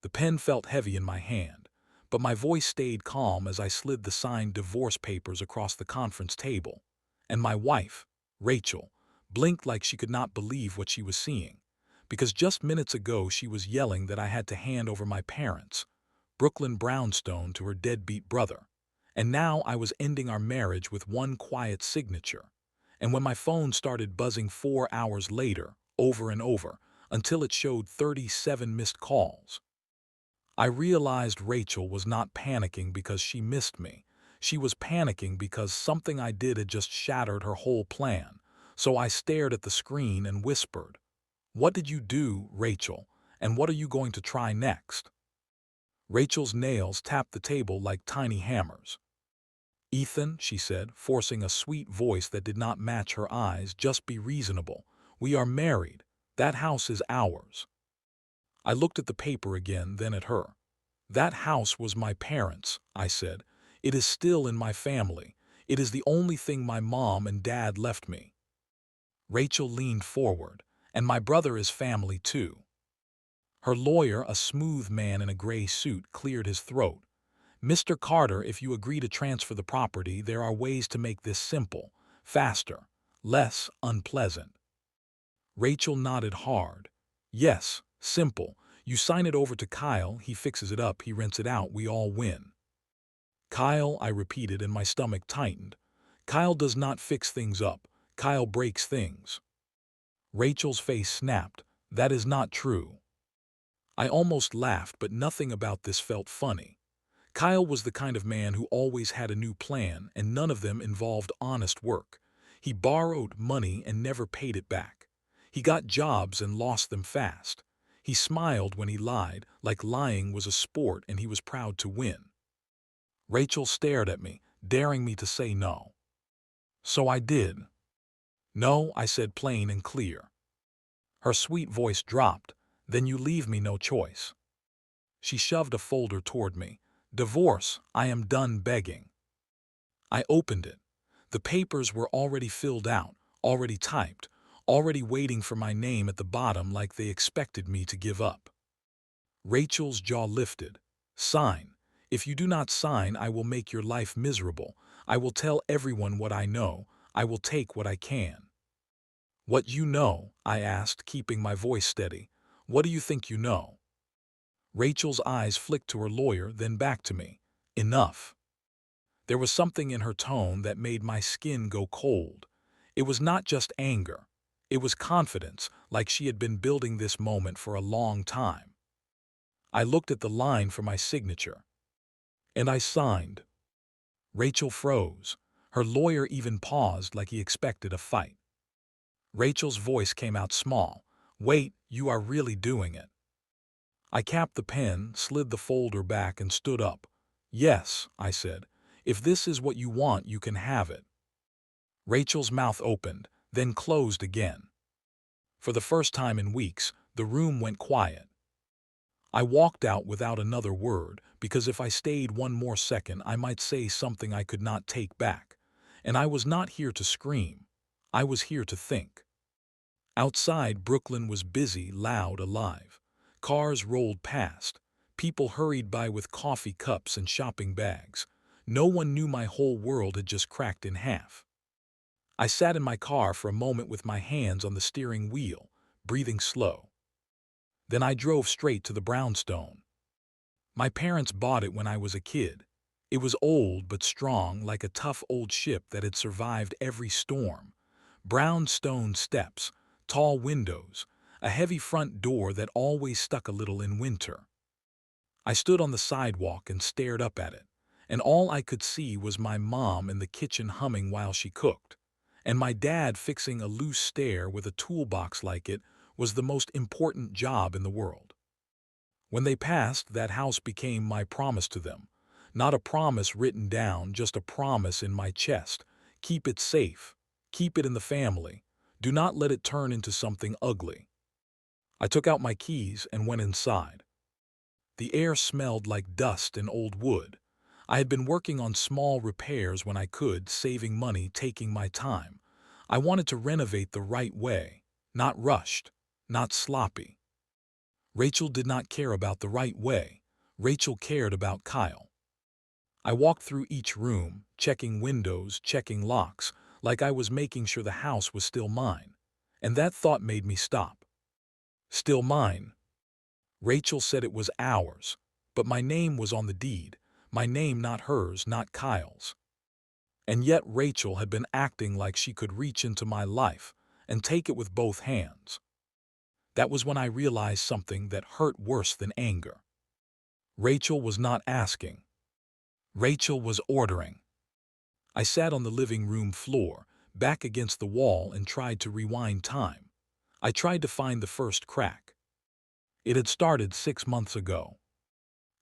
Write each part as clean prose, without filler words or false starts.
The pen felt heavy in my hand, but my voice stayed calm as I slid the signed divorce papers across the conference table. And my wife, Rachel, blinked like she could not believe what she was seeing, because just minutes ago she was yelling that I had to hand over my parents, Brooklyn Brownstone, to her deadbeat brother. And now I was ending our marriage with one quiet signature. And when my phone started buzzing 4 hours later, over and over, until it showed 37 missed calls, I realized Rachel was not panicking because she missed me. She was panicking because something I did had just shattered her whole plan. So I stared at the screen and whispered, "What did you do, Rachel? And what are you going to try next?" Rachel's nails tapped the table like tiny hammers. "Ethan," she said, forcing a sweet voice that did not match her eyes, "just be reasonable. We are married. That house is ours." I looked at the paper again, then at her. "That house was my parents'," I said. "It is still in my family. It is the only thing my mom and dad left me." Rachel leaned forward. "And my brother is family too." Her lawyer, a smooth man in a gray suit, cleared his throat. "Mr. Carter, if you agree to transfer the property, there are ways to make this simple, faster, less unpleasant." Rachel nodded hard. "Yes, simple. You sign it over to Kyle, he fixes it up, he rents it out, we all win." "Kyle," I repeated, and my stomach tightened. "Kyle does not fix things up. Kyle breaks things." Rachel's face snapped. "That is not true." I almost laughed, but nothing about this felt funny. Kyle was the kind of man who always had a new plan, and none of them involved honest work. He borrowed money and never paid it back. He got jobs and lost them fast. He smiled when he lied, like lying was a sport and he was proud to win. Rachel stared at me, daring me to say no. So I did. "No," I said, plain and clear. Her sweet voice dropped. "Then you leave me no choice." She shoved a folder toward me. "Divorce, I am done begging." I opened it. The papers were already filled out, already typed, already waiting for my name at the bottom, like they expected me to give up. Rachel's jaw lifted. "Sign. If you do not sign, I will make your life miserable. I will tell everyone what I know. I will take what I can." "What you know?" I asked, keeping my voice steady. "What do you think you know?" Rachel's eyes flicked to her lawyer, then back to me. "Enough." There was something in her tone that made my skin go cold. It was not just anger. It was confidence, like she had been building this moment for a long time. I looked at the line for my signature. And I signed. Rachel froze. Her lawyer even paused, like he expected a fight. Rachel's voice came out small. "Wait, you are really doing it." I capped the pen, slid the folder back, and stood up. "Yes," I said. "If this is what you want, you can have it." Rachel's mouth opened, then closed again. For the first time in weeks, the room went quiet. I walked out without another word, because if I stayed one more second, I might say something I could not take back. And I was not here to scream. I was here to think. Outside, Brooklyn was busy, loud, alive. Cars rolled past. People hurried by with coffee cups and shopping bags. No one knew my whole world had just cracked in half. I sat in my car for a moment with my hands on the steering wheel, breathing slow. Then I drove straight to the Brownstone. My parents bought it when I was a kid. It was old but strong, like a tough old ship that had survived every storm. Brown stone steps, tall windows, a heavy front door that always stuck a little in winter. I stood on the sidewalk and stared up at it, and all I could see was my mom in the kitchen humming while she cooked, and my dad fixing a loose stair with a toolbox like it was the most important job in the world. When they passed, that house became my promise to them. Not a promise written down, just a promise in my chest. Keep it safe. Keep it in the family. Do not let it turn into something ugly. I took out my keys and went inside. The air smelled like dust and old wood. I had been working on small repairs when I could, saving money, taking my time. I wanted to renovate the right way, not rushed, not sloppy. Rachel did not care about the right way. Rachel cared about Kyle. I walked through each room, checking windows, checking locks, like I was making sure the house was still mine. And that thought made me stop. Still mine. Rachel said it was ours, but my name was on the deed. My name, not hers, not Kyle's. And yet Rachel had been acting like she could reach into my life and take it with both hands. That was when I realized something that hurt worse than anger. Rachel was not asking. Rachel was ordering. I sat on the living room floor, back against the wall, and tried to rewind time. I tried to find the first crack. It had started 6 months ago.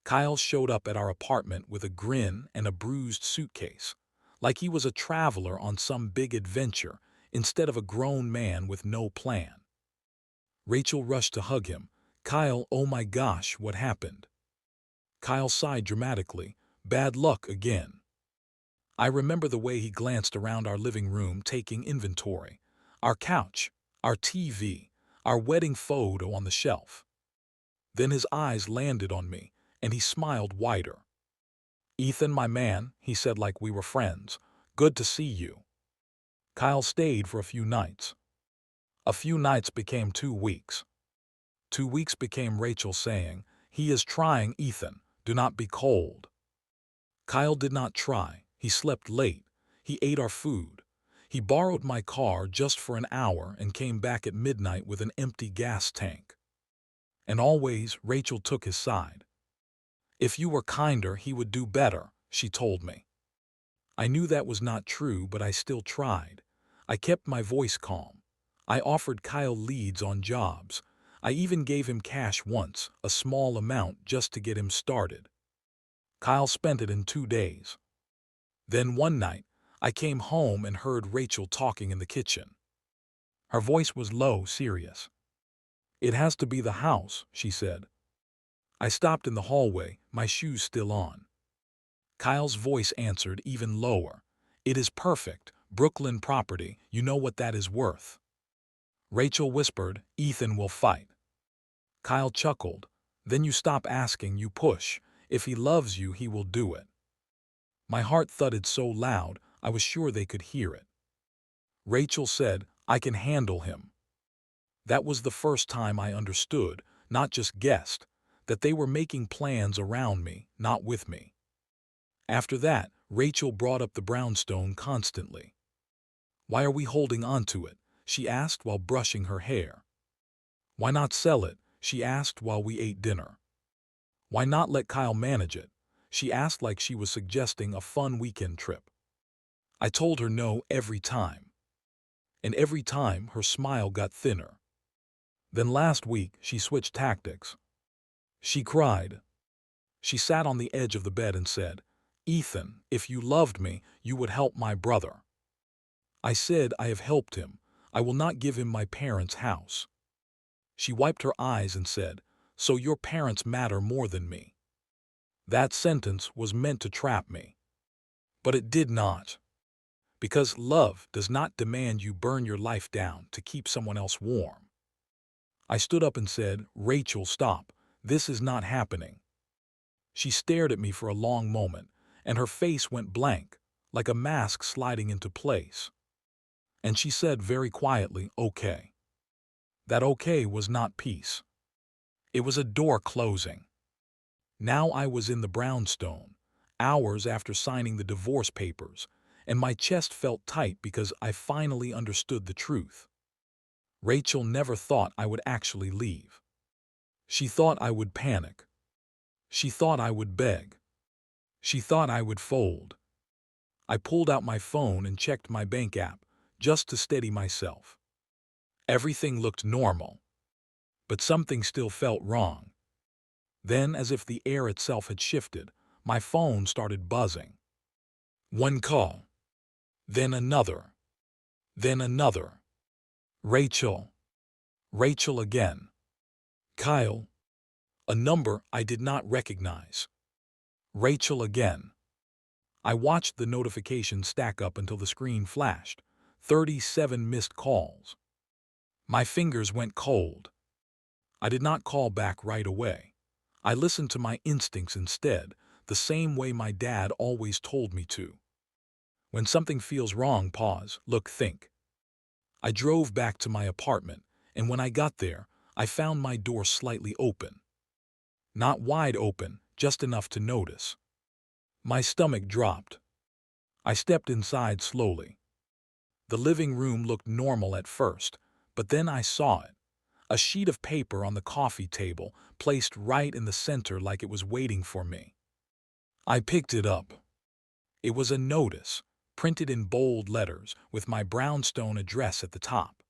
Kyle showed up at our apartment with a grin and a bruised suitcase, like he was a traveler on some big adventure instead of a grown man with no plan. Rachel rushed to hug him. "Kyle, oh my gosh, what happened?" Kyle sighed dramatically. "Bad luck again." I remember the way he glanced around our living room, taking inventory. Our couch, our TV, our wedding photo on the shelf. Then his eyes landed on me, and he smiled wider. "Ethan, my man," he said like we were friends. "Good to see you." Kyle stayed for a few nights. A few nights became 2 weeks. 2 weeks became Rachel saying, "He is trying, Ethan. Do not be cold." Kyle did not try. He slept late. He ate our food. He borrowed my car just for an hour and came back at midnight with an empty gas tank. And always Rachel took his side. "If you were kinder, he would do better," she told me. I knew that was not true, but I still tried. I kept my voice calm. I offered Kyle leads on jobs. I even gave him cash once, a small amount just to get him started. Kyle spent it in 2 days. Then one night, I came home and heard Rachel talking in the kitchen. Her voice was low, serious. "It has to be the house," she said. I stopped in the hallway, my shoes still on. Kyle's voice answered even lower. "It is perfect, Brooklyn property, you know what that is worth." Rachel whispered, "Ethan will fight." Kyle chuckled. "Then you stop asking, you push. If he loves you, he will do it." My heart thudded so loud, I was sure they could hear it. Rachel said, "I can handle him." That was the first time I understood, not just guessed, that they were making plans around me, not with me. After that, Rachel brought up the Brownstone constantly. "Why are we holding on to it?" she asked while brushing her hair. "Why not sell it?" she asked while we ate dinner. "Why not let Kyle manage it?" she asked like she was suggesting a fun weekend trip. I told her no every time. And every time her smile got thinner. Then last week she switched tactics. She cried. She sat on the edge of the bed and said, "Ethan, if you loved me, you would help my brother." I said, "I have helped him. I will not give him my parents' house." She wiped her eyes and said, "So your parents matter more than me." That sentence was meant to trap me. But it did not. Because love does not demand you burn your life down to keep someone else warm. I stood up and said, "Rachel, stop. This is not happening." She stared at me for a long moment, and her face went blank, like a mask sliding into place. And she said very quietly, "Okay." That okay was not peace. It was a door closing. Now I was in the Brownstone, hours after signing the divorce papers, and my chest felt tight because I finally understood the truth. Rachel never thought I would actually leave. She thought I would panic. She thought I would beg. She thought I would fold. I pulled out my phone and checked my bank app, just to steady myself. Everything looked normal. But something still felt wrong. Then, as if the air itself had shifted, my phone started buzzing. One call. Then another. Then another. Rachel. Rachel again. Kyle. A number I did not recognize. Rachel again. I watched the notifications stack up until the screen flashed. 37 missed calls. My fingers went cold. I did not call back right away. I listened to my instincts instead, the same way my dad always told me to. When something feels wrong, pause, look, think. I drove back to my apartment, and when I got there, I found my door slightly open. Not wide open, just enough to notice. My stomach dropped. I stepped inside slowly. The living room looked normal at first, but then I saw it. A sheet of paper on the coffee table, placed right in the center like it was waiting for me. I picked it up. It was a notice, printed in bold letters, with my Brownstone address at the top.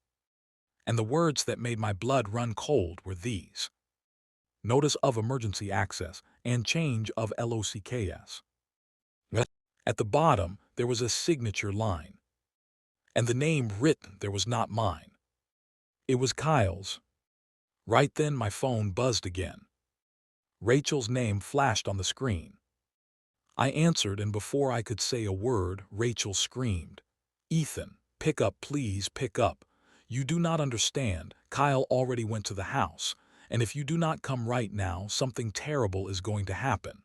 And the words that made my blood run cold were these: Notice of emergency access and change of LOCKS. At the bottom, there was a signature line. And the name written there was not mine. It was Kyle's. Right then my phone buzzed again. Rachel's name flashed on the screen. I answered, and before I could say a word, Rachel screamed, "Ethan, pick up, please, pick up. You do not understand. Kyle already went to the house, and if you do not come right now, something terrible is going to happen.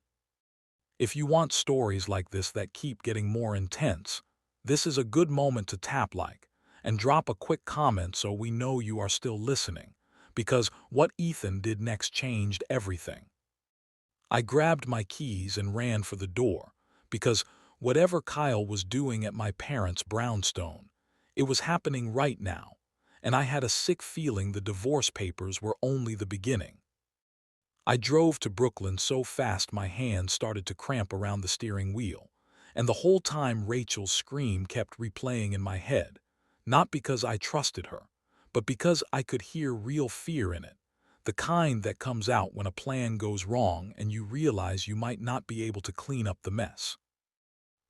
If you want stories like this that keep getting more intense, this is a good moment to tap like and drop a quick comment so we know you are still listening, because what Ethan did next changed everything." I grabbed my keys and ran for the door, because whatever Kyle was doing at my parents' Brownstone, it was happening right now, and I had a sick feeling the divorce papers were only the beginning. I drove to Brooklyn so fast my hands started to cramp around the steering wheel, and the whole time Rachel's scream kept replaying in my head, not because I trusted her, but because I could hear real fear in it, the kind that comes out when a plan goes wrong and you realize you might not be able to clean up the mess.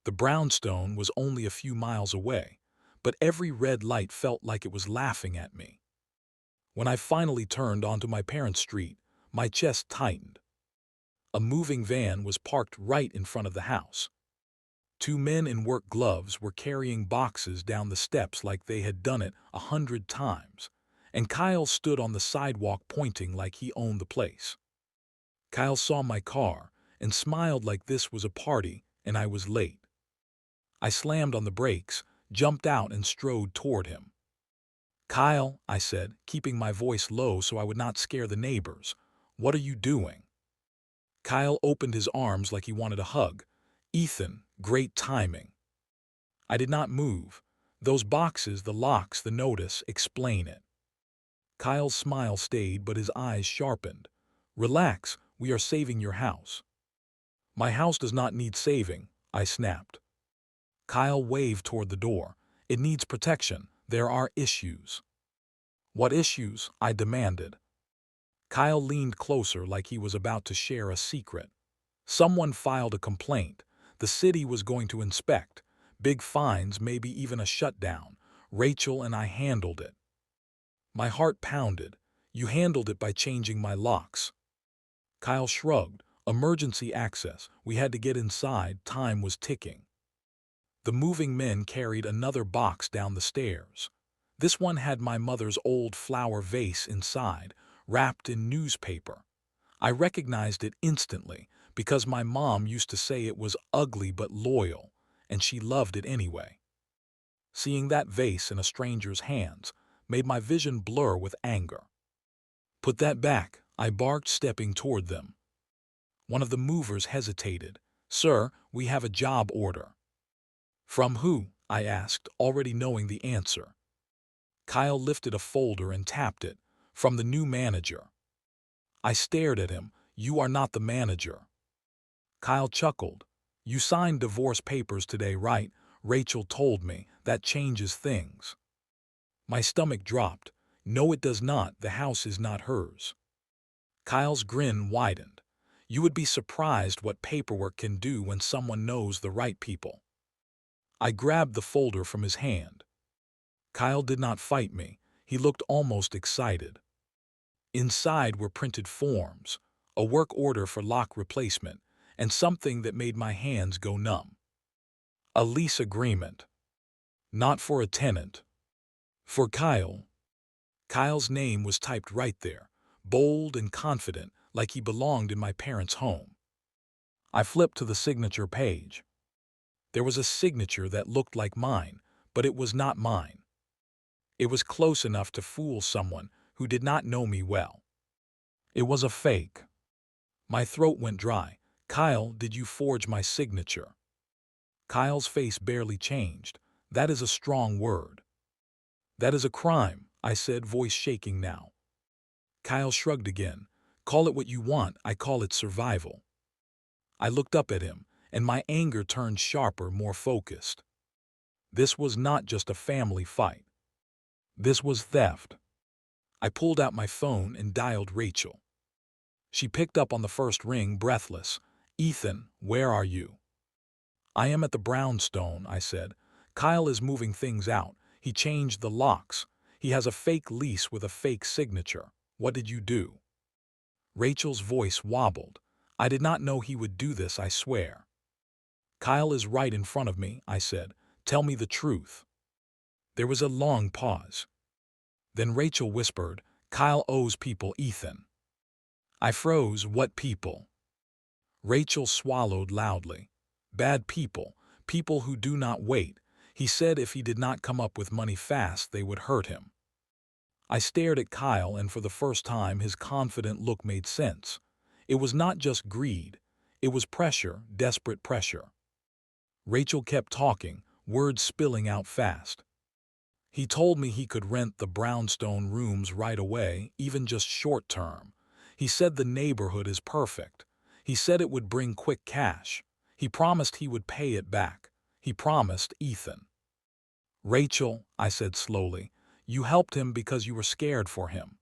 The Brownstone was only a few miles away, but every red light felt like it was laughing at me. When I finally turned onto my parents' street, my chest tightened. A moving van was parked right in front of the house. Two men in work gloves were carrying boxes down the steps like they had done it 100 times, and Kyle stood on the sidewalk pointing like he owned the place. Kyle saw my car and smiled like this was a party and I was late. I slammed on the brakes, jumped out, and strode toward him. "Kyle," I said, keeping my voice low so I would not scare the neighbors, "what are you doing?" Kyle opened his arms like he wanted a hug. "Ethan, great timing." I did not move. "Those boxes, the locks, the notice, explain it." Kyle's smile stayed, but his eyes sharpened. "Relax, we are saving your house." "My house does not need saving," I snapped. Kyle waved toward the door. "It needs protection. There are issues." "What issues?" I demanded. Kyle leaned closer like he was about to share a secret. "Someone filed a complaint. The city was going to inspect. Big fines, maybe even a shutdown. Rachel and I handled it." My heart pounded. "You handled it by changing my locks." Kyle shrugged. "Emergency access. We had to get inside. Time was ticking." The moving men carried another box down the stairs. This one had my mother's old flower vase inside, wrapped in newspaper. I recognized it instantly because my mom used to say it was ugly but loyal, and she loved it anyway. Seeing that vase in a stranger's hands made my vision blur with anger. "Put that back," I barked, stepping toward them. One of the movers hesitated. "Sir, we have a job order." "From who?" I asked, already knowing the answer. Kyle lifted a folder and tapped it. "From the new manager." I stared at him. "You are not the manager." Kyle chuckled. "You signed divorce papers today, right? Rachel told me. That changes things." My stomach dropped. "No, it does not. The house is not hers." Kyle's grin widened. "You would be surprised what paperwork can do when someone knows the right people." I grabbed the folder from his hand. Kyle did not fight me. He looked almost excited. Inside were printed forms, a work order for lock replacement, and something that made my hands go numb. A lease agreement. Not for a tenant. For Kyle. Kyle's name was typed right there, bold and confident, like he belonged in my parents' home. I flipped to the signature page. There was a signature that looked like mine, but it was not mine. It was close enough to fool someone who did not know me well. It was a fake. My throat went dry. "Kyle, did you forge my signature?" Kyle's face barely changed. "That is a strong word." "That is a crime," I said, voice shaking now. Kyle shrugged again. "Call it what you want, I call it survival." I looked up at him, and my anger turned sharper, more focused. This was not just a family fight. This was theft. I pulled out my phone and dialed Rachel. She picked up on the first ring, breathless. "Ethan, where are you?" "I am at the Brownstone," I said. "Kyle is moving things out. He changed the locks. He has a fake lease with a fake signature. What did you do?" Rachel's voice wobbled. "I did not know he would do this, I swear." "Kyle is right in front of me," I said. "Tell me the truth." There was a long pause. Then Rachel whispered, "Kyle owes people, Ethan." I froze. "What people?" Rachel swallowed loudly. "Bad people, people who do not wait. He said if he did not come up with money fast, they would hurt him." I stared at Kyle, and for the first time his confident look made sense. It was not just greed. It was pressure, desperate pressure. Rachel kept talking, words spilling out fast. "He told me he could rent the Brownstone rooms right away, even just short term. He said the neighborhood is perfect. He said it would bring quick cash. He promised he would pay it back. He promised, Ethan." "Rachel," I said slowly, "you helped him because you were scared for him."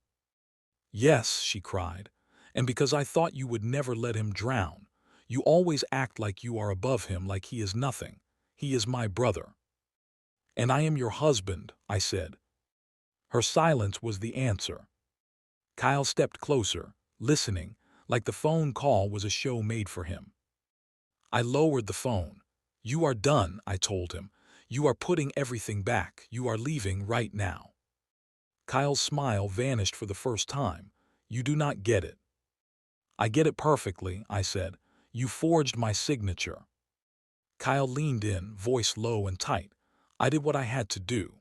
"Yes," she cried, "and because I thought you would never let him drown. You always act like you are above him, like he is nothing. He is my brother." "And I am your husband," I said. Her silence was the answer. Kyle stepped closer, listening, like the phone call was a show made for him. I lowered the phone. "You are done," I told him. "You are putting everything back. You are leaving right now." Kyle's smile vanished for the first time. "You do not get it." "I get it perfectly," I said. "You forged my signature." Kyle leaned in, voice low and tight. "I did what I had to do."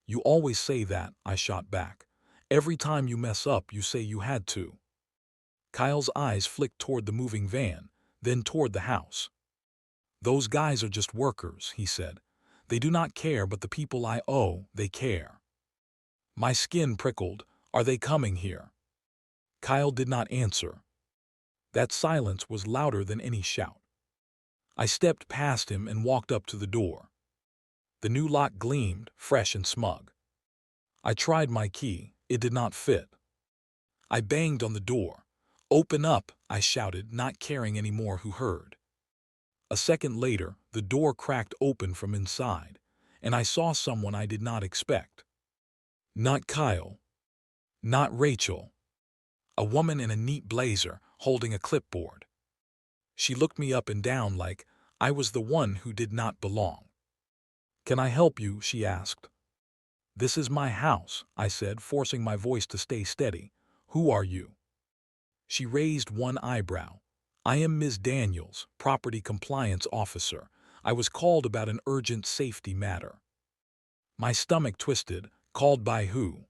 "You always say that," I shot back. "Every time you mess up, you say you had to." Kyle's eyes flicked toward the moving van, then toward the house. "Those guys are just workers," he said. "They do not care, but the people I owe, they care." My skin prickled. "Are they coming here?" Kyle did not answer. That silence was louder than any shout. I stepped past him and walked up to the door. The new lock gleamed, fresh and smug. I tried my key. It did not fit. I banged on the door. "Open up," I shouted, not caring any more who heard. A second later, the door cracked open from inside, and I saw someone I did not expect. Not Kyle. Not Rachel. A woman in a neat blazer, holding a clipboard. She looked me up and down like I was the one who did not belong. "Can I help you?" she asked. "This is my house," I said, forcing my voice to stay steady. "Who are you?" She raised one eyebrow. "I am Ms. Daniels, Property Compliance Officer. I was called about an urgent safety matter." My stomach twisted. "Called by who?"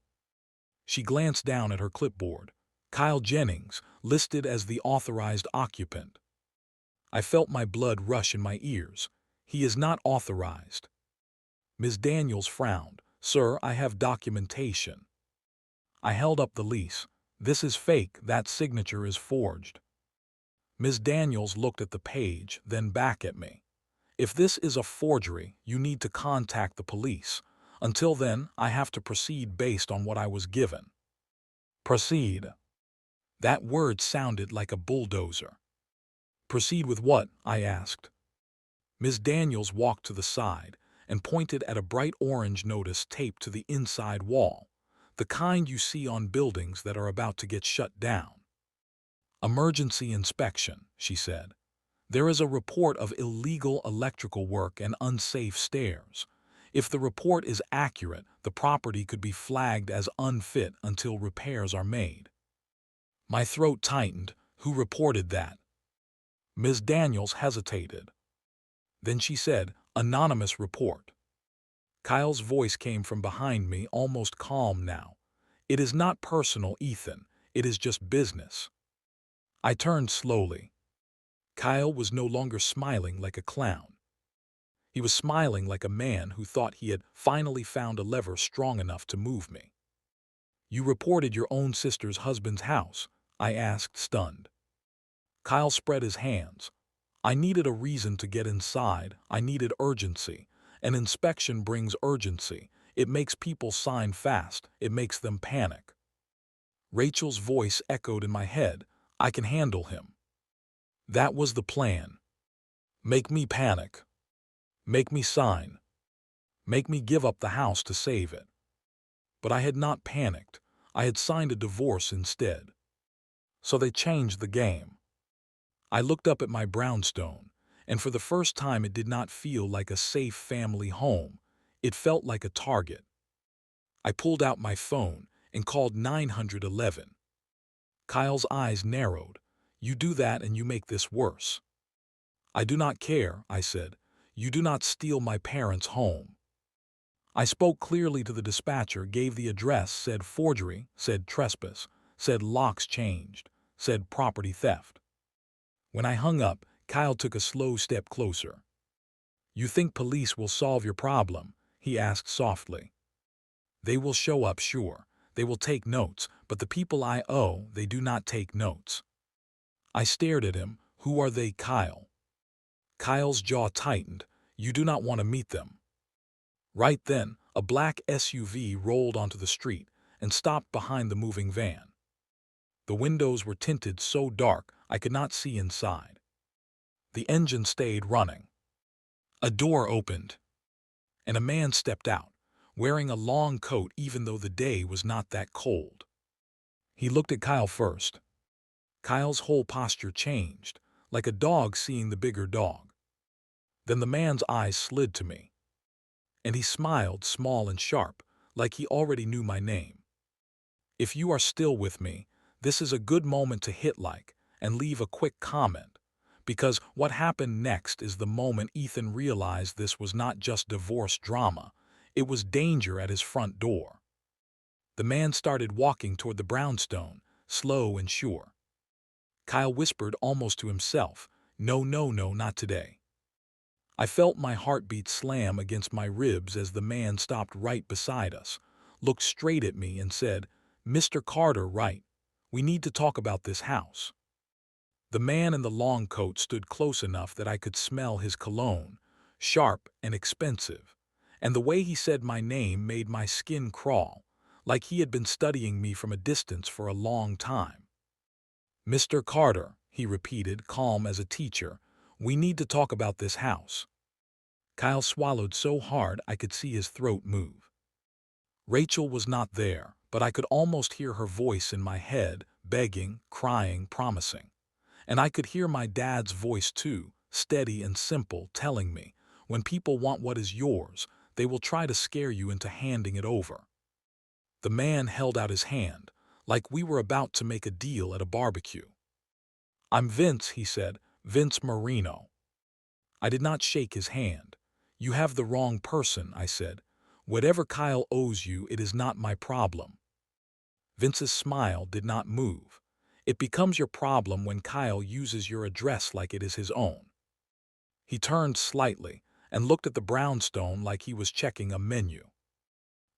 She glanced down at her clipboard. "Kyle Jennings, listed as the authorized occupant." I felt my blood rush in my ears. "He is not authorized." Ms. Daniels frowned. "Sir, I have documentation." I held up the lease. "This is fake. That signature is forged." Ms. Daniels looked at the page, then back at me. "If this is a forgery, you need to contact the police. Until then, I have to proceed based on what I was given." Proceed. That word sounded like a bulldozer. "Proceed with what?" I asked. Ms. Daniels walked to the side and pointed at a bright orange notice taped to the inside wall, the kind you see on buildings that are about to get shut down. "Emergency inspection," she said. "There is a report of illegal electrical work and unsafe stairs. If the report is accurate, the property could be flagged as unfit until repairs are made." My throat tightened. Who reported that? Ms. Daniels hesitated. Then she said, "Anonymous report." Kyle's voice came from behind me, almost calm now. "It is not personal, Ethan. It is just business." I turned slowly. Kyle was no longer smiling like a clown. He was smiling like a man who thought he had finally found a lever strong enough to move me. "You reported your own sister's husband's house?" I asked, stunned. Kyle spread his hands. "I needed a reason to get inside. I needed urgency. An inspection brings urgency. It makes people sign fast. It makes them panic." Rachel's voice echoed in my head. "I can handle him." That was the plan. Make me panic. Make me sign. Make me give up the house to save it. But I had not panicked. I had signed a divorce instead. So they changed the game. I looked up at my brownstone, and for the first time it did not feel like a safe family home. It felt like a target. I pulled out my phone and called 911. Kyle's eyes narrowed. "You do that and you make this worse." "I do not care," I said. "You do not steal my parents' home." I spoke clearly to the dispatcher, gave the address, said forgery, said trespass, said locks changed, said property theft. When I hung up, Kyle took a slow step closer. "You think police will solve your problem?" he asked softly. "They will show up, sure. They will take notes, but the people I owe, they do not take notes." I stared at him. "Who are they, Kyle?" Kyle's jaw tightened. "You do not want to meet them." Right then, a black SUV rolled onto the street and stopped behind the moving van. The windows were tinted so dark I could not see inside. The engine stayed running. A door opened, and a man stepped out, wearing a long coat even though the day was not that cold. He looked at Kyle first. Kyle's whole posture changed, like a dog seeing the bigger dog. Then the man's eyes slid to me, and he smiled, small and sharp, like he already knew my name. "If you are still with me, this is a good moment to hit like and leave a quick comment, because what happened next is the moment Ethan realized this was not just divorce drama, it was danger at his front door." The man started walking toward the brownstone, slow and sure. Kyle whispered almost to himself, "No, no, no, not today." I felt my heartbeat slam against my ribs as the man stopped right beside us, looked straight at me and said, "Mr. Carter, right. We need to talk about this house." The man in the long coat stood close enough that I could smell his cologne, sharp and expensive, and the way he said my name made my skin crawl, like he had been studying me from a distance for a long time. "Mr. Carter," he repeated, calm as a teacher, "we need to talk about this house." Kyle swallowed so hard I could see his throat move. Rachel was not there, but I could almost hear her voice in my head, begging, crying, promising. And I could hear my dad's voice too, steady and simple, telling me, "When people want what is yours, they will try to scare you into handing it over." The man held out his hand, like we were about to make a deal at a barbecue. "I'm Vince," he said, "Vince Marino." I did not shake his hand. "You have the wrong person," I said. "Whatever Kyle owes you, it is not my problem." Vince's smile did not move. "It becomes your problem when Kyle uses your address like it is his own." He turned slightly and looked at the brownstone like he was checking a menu.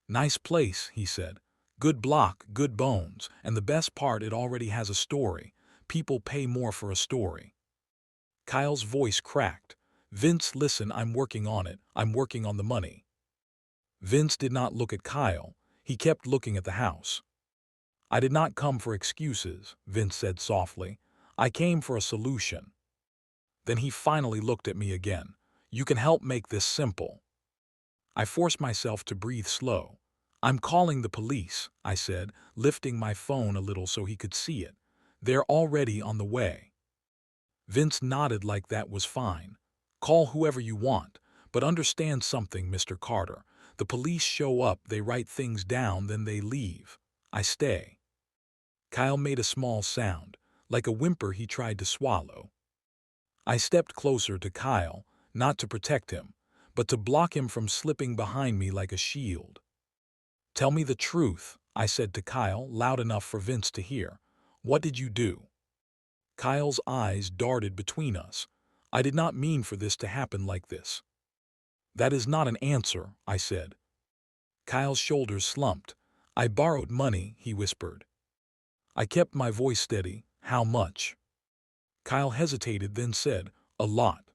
"Nice place," he said. "Good block, good bones, and the best part, it already has a story. People pay more for a story." Kyle's voice cracked. "Vince, listen, I'm working on it. I'm working on the money." Vince did not look at Kyle. He kept looking at the house. "I did not come for excuses," Vince said softly. "I came for a solution." Then he finally looked at me again. "You can help make this simple." I forced myself to breathe slow. "I'm calling the police," I said, lifting my phone a little so he could see it. "They're already on the way." Vince nodded like that was fine. "Call whoever you want, but understand something, Mr. Carter. The police show up, they write things down, then they leave. I stay." Kyle made a small sound, like a whimper he tried to swallow. I stepped closer to Kyle, not to protect him, but to block him from slipping behind me like a shield. "Tell me the truth," I said to Kyle, loud enough for Vince to hear. "What did you do?" Kyle's eyes darted between us. "I did not mean for this to happen like this." "That is not an answer," I said. Kyle's shoulders slumped. "I borrowed money," he whispered. I kept my voice steady. "How much?" Kyle hesitated, then said, "A lot."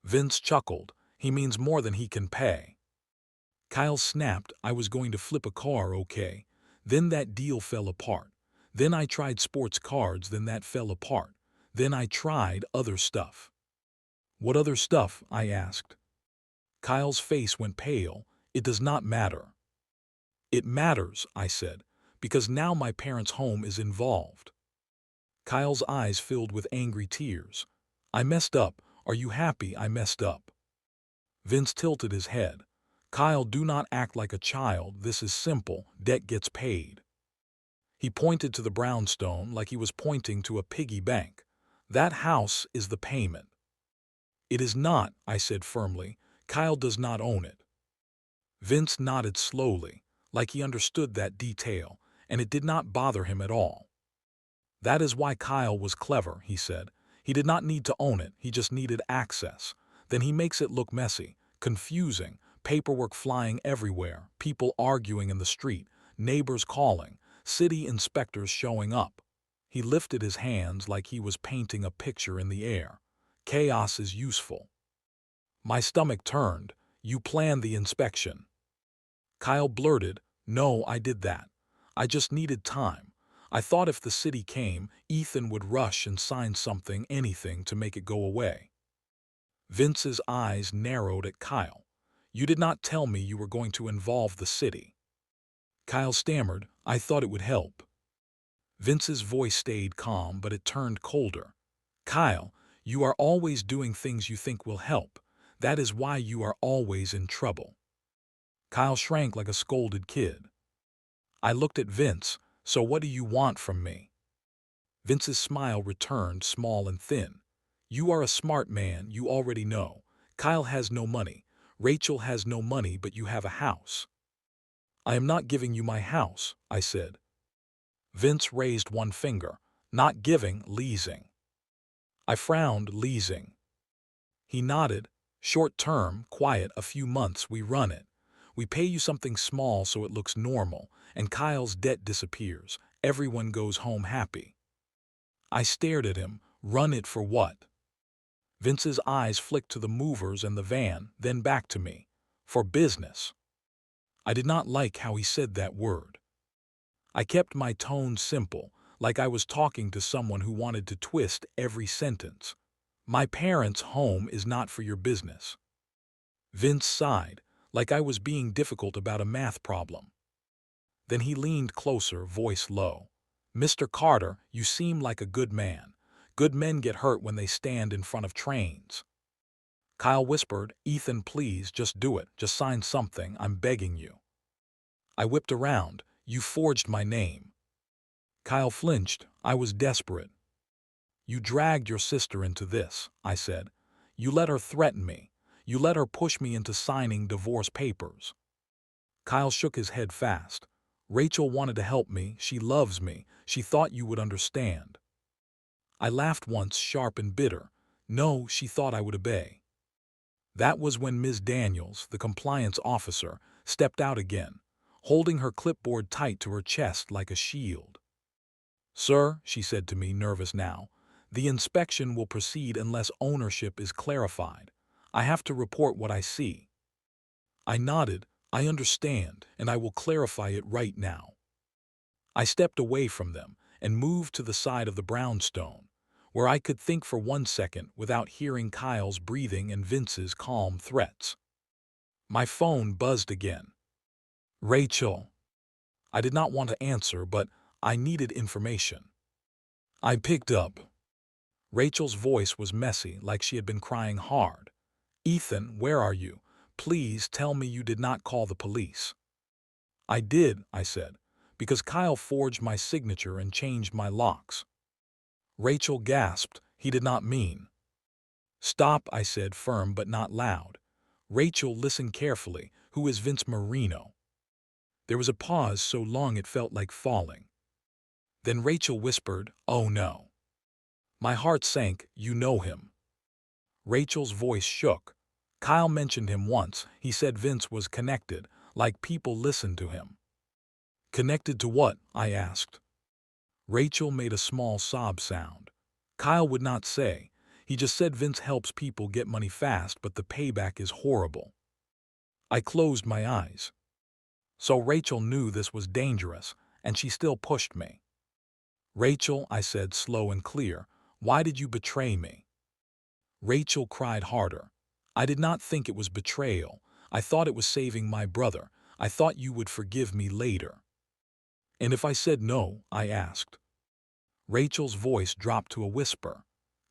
Vince chuckled. "He means more than he can pay." Kyle snapped, "I was going to flip a car, okay? Then that deal fell apart. Then I tried sports cards, then that fell apart. Then I tried other stuff." "What other stuff?" I asked. Kyle's face went pale. "It does not matter." "It matters," I said, "because now my parents' home is involved." Kyle's eyes filled with angry tears. "I messed up. Are you happy I messed up?" Vince tilted his head. "Kyle, do not act like a child. This is simple. Debt gets paid." He pointed to the brownstone like he was pointing to a piggy bank. "That house is the payment." "It is not," I said firmly. "Kyle does not own it." Vince nodded slowly, like he understood that detail, and it did not bother him at all. "That is why Kyle was clever," he said. "He did not need to own it, he just needed access. Then he makes it look messy, confusing, paperwork flying everywhere, people arguing in the street, neighbors calling, city inspectors showing up." He lifted his hands like he was painting a picture in the air. "Chaos is useful." My stomach turned. "You planned the inspection." Kyle blurted, "No, I did that. I just needed time. I thought if the city came, Ethan would rush and sign something, anything to make it go away." Vince's eyes narrowed at Kyle. "You did not tell me you were going to involve the city." Kyle stammered, "I thought it would help." Vince's voice stayed calm, but it turned colder. "Kyle, you are always doing things you think will help. That is why you are always in trouble." Kyle shrank like a scolded kid. I looked at Vince. "So what do you want from me?" Vince's smile returned, small and thin. "You are a smart man, you already know. Kyle has no money. Rachel has no money, but you have a house." "I am not giving you my house," I said. Vince raised one finger. "Not giving, leasing." I frowned. "Leasing." He nodded. "Short term, quiet, a few months, we run it. We pay you something small so it looks normal, and Kyle's debt disappears. Everyone goes home happy." I stared at him. "Run it for what?" Vince's eyes flicked to the movers and the van, then back to me. "For business." I did not like how he said that word. I kept my tone simple, like I was talking to someone who wanted to twist every sentence. "My parents' home is not for your business." Vince sighed, like I was being difficult about a math problem. Then he leaned closer, voice low. "Mr. Carter, you seem like a good man. Good men get hurt when they stand in front of trains." Kyle whispered, "Ethan, please, just do it. Just sign something, I'm begging you." I whipped around. "You forged my name." Kyle flinched. I was desperate. "You dragged your sister into this," I said. "You let her threaten me. You let her push me into signing divorce papers." Kyle shook his head fast. "Rachel wanted to help me. She loves me. She thought you would understand." I laughed once, sharp and bitter. "No, she thought I would obey." That was when Ms. Daniels, the compliance officer, stepped out again, holding her clipboard tight to her chest like a shield. "Sir," she said to me, nervous now, "the inspection will proceed unless ownership is clarified. I have to report what I see." I nodded. "I understand, and I will clarify it right now." I stepped away from them and moved to the side of the brownstone, where I could think for 1 second without hearing Kyle's breathing and Vince's calm threats. My phone buzzed again. "Rachel." I did not want to answer, but I needed information. I picked up. Rachel's voice was messy, like she had been crying hard. "Ethan, where are you? Please tell me you did not call the police." "I did," I said, because Kyle forged my signature and changed my locks. Rachel gasped. He did not mean. Stop, I said, firm but not loud. Rachel, listen carefully. Who is Vince Marino? There was a pause so long it felt like falling. Then Rachel whispered, oh no. My heart sank. You know him. Rachel's voice shook. Kyle mentioned him once. He said Vince was connected, like people listened to him. Connected to what? I asked. Rachel made a small sob sound. Kyle would not say. He just said Vince helps people get money fast, but the payback is horrible. I closed my eyes. So Rachel knew this was dangerous, and she still pushed me. Rachel, I said slow and clear, why did you betray me? Rachel cried harder. I did not think it was betrayal. I thought it was saving my brother. I thought you would forgive me later. And if I said no, I asked. Rachel's voice dropped to a whisper.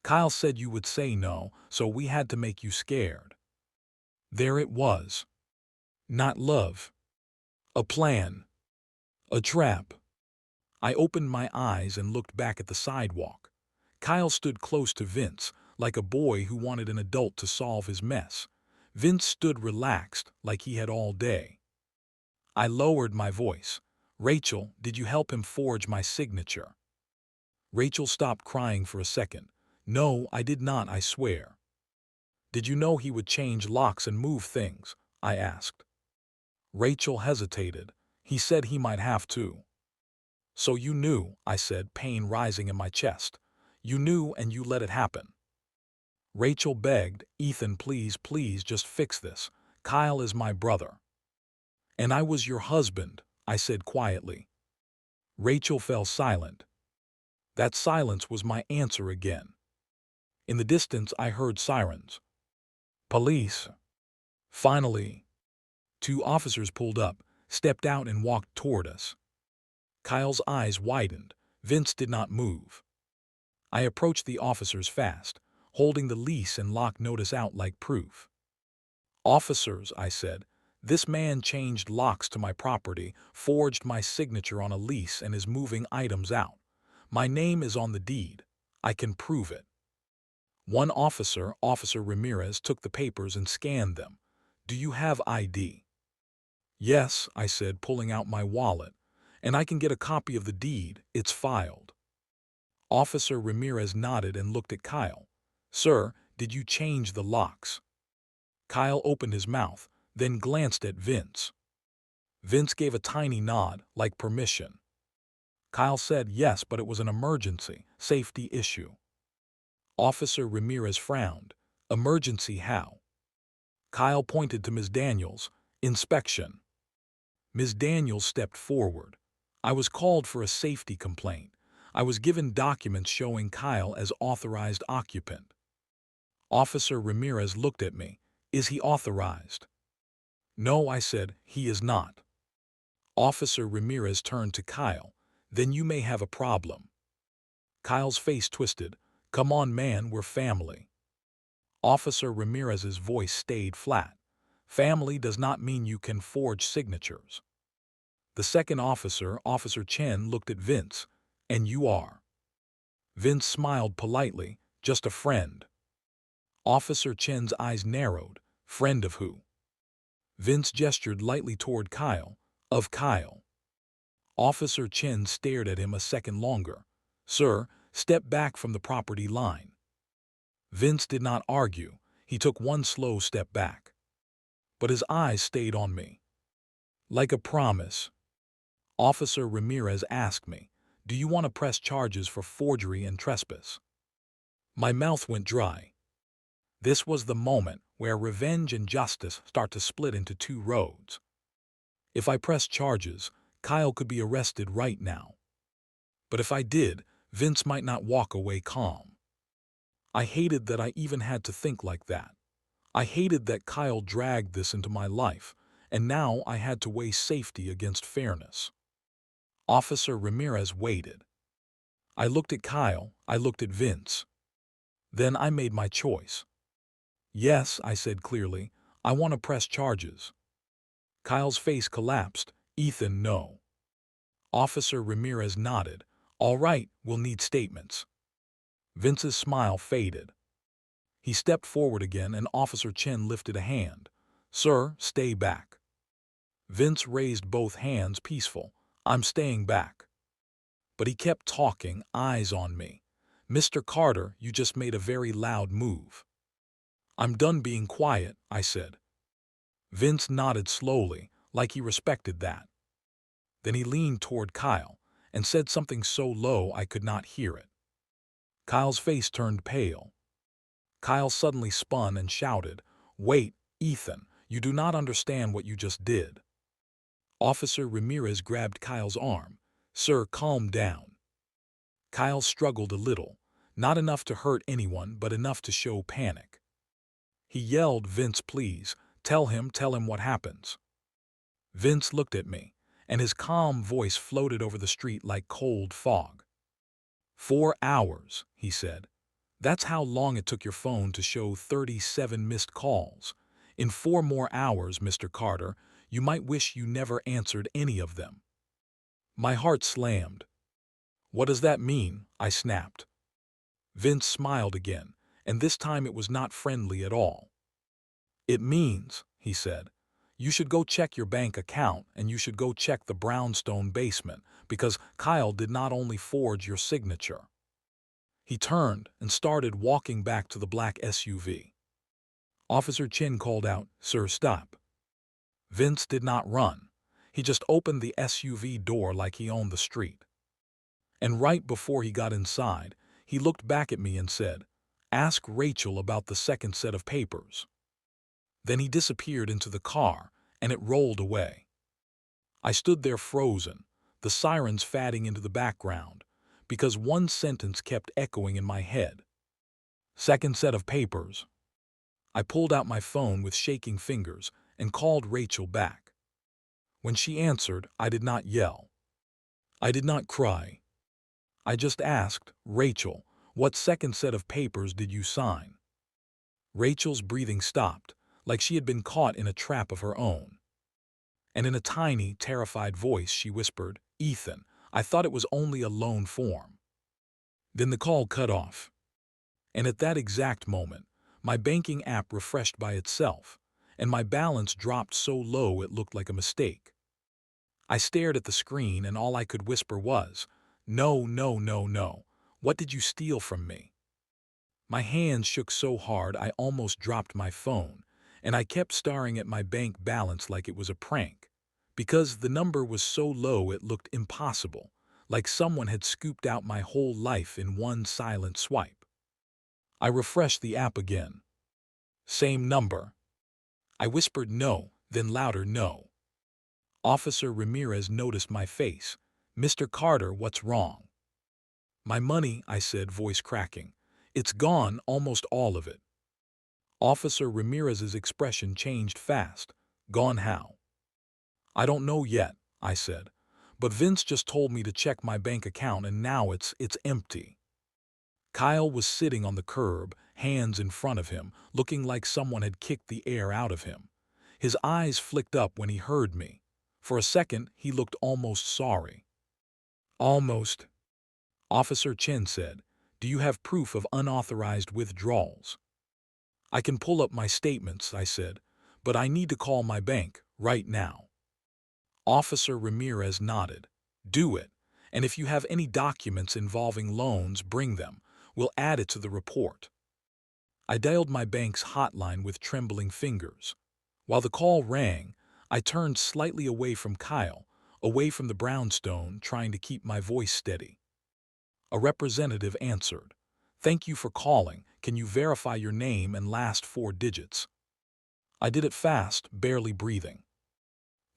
Kyle said you would say no, so we had to make you scared. There it was. Not love. A plan. A trap. I opened my eyes and looked back at the sidewalk. Kyle stood close to Vince, like a boy who wanted an adult to solve his mess. Vince stood relaxed, like he had all day. I lowered my voice. Rachel, did you help him forge my signature? Rachel stopped crying for a second. No, I did not, I swear. Did you know he would change locks and move things? I asked. Rachel hesitated. He said he might have to. So you knew, I said, pain rising in my chest. You knew and you let it happen. Rachel begged, Ethan, please, please, just fix this. Kyle is my brother. And I was your husband, I said quietly. Rachel fell silent. That silence was my answer again. In the distance, I heard sirens. Police. Finally, 2 officers pulled up, stepped out and walked toward us. Kyle's eyes widened. Vince did not move. I approached the officers fast, holding the lease and lock notice out like proof. Officers, I said, this man changed locks to my property, forged my signature on a lease and is moving items out. My name is on the deed. I can prove it. One officer, Officer Ramirez, took the papers and scanned them. Do you have ID? Yes, I said, pulling out my wallet. And I can get a copy of the deed. It's filed. Officer Ramirez nodded and looked at Kyle. Sir, did you change the locks? Kyle opened his mouth, then glanced at Vince. Vince gave a tiny nod, like permission. Kyle said yes, but it was an emergency, safety issue. Officer Ramirez frowned. Emergency how? Kyle pointed to Ms. Daniels. Inspection. Ms. Daniels stepped forward. I was called for a safety complaint. I was given documents showing Kyle as authorized occupant. Officer Ramirez looked at me. Is he authorized? No, I said, he is not. Officer Ramirez turned to Kyle. Then you may have a problem. Kyle's face twisted. Come on, man, we're family. Officer Ramirez's voice stayed flat. Family does not mean you can forge signatures. The second officer, Officer Chen, looked at Vince. And you are? Vince smiled politely. Just a friend. Officer Chen's eyes narrowed. Friend of who? Vince gestured lightly toward Kyle. Of Kyle. Officer Chen stared at him a second longer. Sir, step back from the property line. Vince did not argue. He took one slow step back. But his eyes stayed on me. Like a promise. Officer Ramirez asked me, do you want to press charges for forgery and trespass? My mouth went dry. This was the moment where revenge and justice start to split into 2 roads. If I pressed charges, Kyle could be arrested right now. But if I did, Vince might not walk away calm. I hated that I even had to think like that. I hated that Kyle dragged this into my life, and now I had to weigh safety against fairness. Officer Ramirez waited. I looked at Kyle, I looked at Vince. Then I made my choice. Yes, I said clearly, I want to press charges. Kyle's face collapsed. Ethan, no. Officer Ramirez nodded. All right, we'll need statements. Vince's smile faded. He stepped forward again and Officer Chen lifted a hand. Sir, stay back. Vince raised both hands peaceful. I'm staying back. But he kept talking, eyes on me. Mr. Carter, you just made a very loud move. I'm done being quiet, I said. Vince nodded slowly, like he respected that. Then he leaned toward Kyle and said something so low I could not hear it. Kyle's face turned pale. Kyle suddenly spun and shouted, Wait, Ethan, you do not understand what you just did. Officer Ramirez grabbed Kyle's arm. Sir, calm down. Kyle struggled a little, not enough to hurt anyone but enough to show panic. He yelled, Vince, please, tell him what happens. Vince looked at me, and his calm voice floated over the street like cold fog. 4 hours, he said. That's how long it took your phone to show 37 missed calls. In 4 more hours, Mr. Carter, you might wish you never answered any of them. My heart slammed. What does that mean? I snapped. Vince smiled again, and this time it was not friendly at all. It means, he said, you should go check your bank account and you should go check the Brownstone basement because Kyle did not only forge your signature. He turned and started walking back to the black SUV. Officer Chin called out, Sir, stop. Vince did not run. He just opened the SUV door like he owned the street. And right before he got inside, he looked back at me and said, Ask Rachel about the second set of papers. Then he disappeared into the car, and it rolled away. I stood there frozen, the sirens fading into the background, because one sentence kept echoing in my head. Second set of papers. I pulled out my phone with shaking fingers and called Rachel back. When she answered, I did not yell. I did not cry. I just asked, Rachel, what second set of papers did you sign? Rachel's breathing stopped, like she had been caught in a trap of her own. And in a tiny, terrified voice she whispered, Ethan, I thought it was only a loan form. Then the call cut off. And at that exact moment, my banking app refreshed by itself, and my balance dropped so low it looked like a mistake. I stared at the screen and all I could whisper was, No, no, no, no. What did you steal from me? My hands shook so hard I almost dropped my phone, and I kept staring at my bank balance like it was a prank, because the number was so low it looked impossible, like someone had scooped out my whole life in one silent swipe. I refreshed the app again. Same number. I whispered no, then louder no. Officer Ramirez noticed my face. Mr. Carter, what's wrong? My money, I said, voice cracking. It's gone, almost all of it. Officer Ramirez's expression changed fast. Gone how? I don't know yet, I said. But Vince just told me to check my bank account and now it's empty. Kyle was sitting on the curb, hands in front of him, looking like someone had kicked the air out of him. His eyes flicked up when he heard me. For a second, he looked almost sorry. Almost. Officer Chen said, Do you have proof of unauthorized withdrawals? I can pull up my statements, I said, but I need to call my bank, right now. Officer Ramirez nodded. Do it, and if you have any documents involving loans, bring them. We'll add it to the report. I dialed my bank's hotline with trembling fingers. While the call rang, I turned slightly away from Kyle, away from the Brownstone, trying to keep my voice steady. A representative answered. Thank you for calling. Can you verify your name and last 4 digits? I did it fast, barely breathing.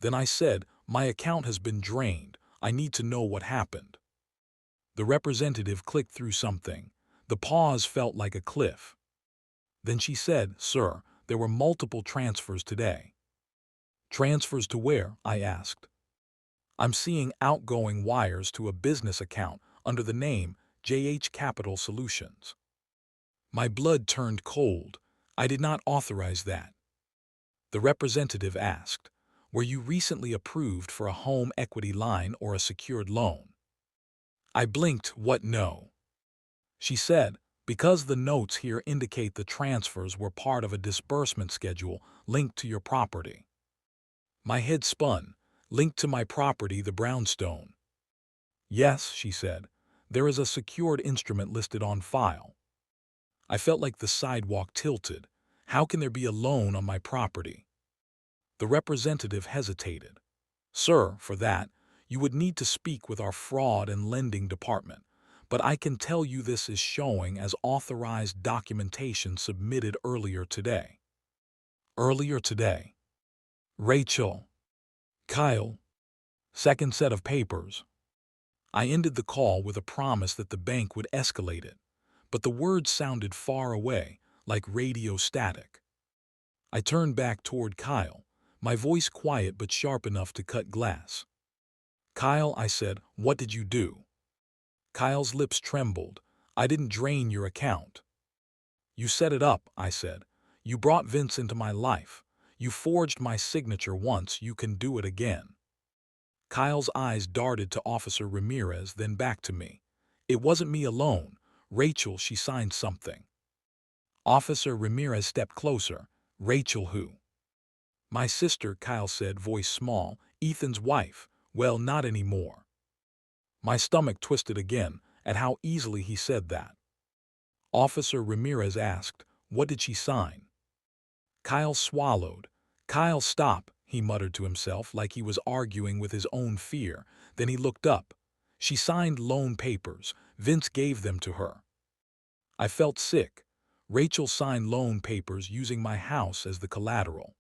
Then I said, My account has been drained. I need to know what happened. The representative clicked through something. The pause felt like a cliff. Then she said, Sir, there were multiple transfers today. Transfers to where? I asked. I'm seeing outgoing wires to a business account under the name JH Capital Solutions. My blood turned cold. I did not authorize that. The representative asked, Were you recently approved for a home equity line or a secured loan? I blinked. What, no? She said, because the notes here indicate the transfers were part of a disbursement schedule linked to your property. My head spun. Linked to my property, the Brownstone. Yes, she said. There is a secured instrument listed on file. I felt like the sidewalk tilted. How can there be a loan on my property? The representative hesitated. Sir, for that, you would need to speak with our fraud and lending department, but I can tell you this is showing as authorized documentation submitted earlier today. Earlier today. Rachel. Kyle. Second set of papers. I ended the call with a promise that the bank would escalate it, but the words sounded far away, like radio static. I turned back toward Kyle, my voice quiet but sharp enough to cut glass. Kyle, I said, what did you do? Kyle's lips trembled. I didn't drain your account. You set it up, I said. You brought Vince into my life. You forged my signature once, you can do it again. Kyle's eyes darted to Officer Ramirez, then back to me. It wasn't me alone. Rachel, she signed something. Officer Ramirez stepped closer. Rachel who? My sister, Kyle said, voice small. Ethan's wife. Well, not anymore. My stomach twisted again at how easily he said that. Officer Ramirez asked, what did she sign? Kyle swallowed. Kyle, stop, he muttered to himself like he was arguing with his own fear. Then he looked up. She signed loan papers. Vince gave them to her. I felt sick. Rachel signed loan papers using my house as the collateral.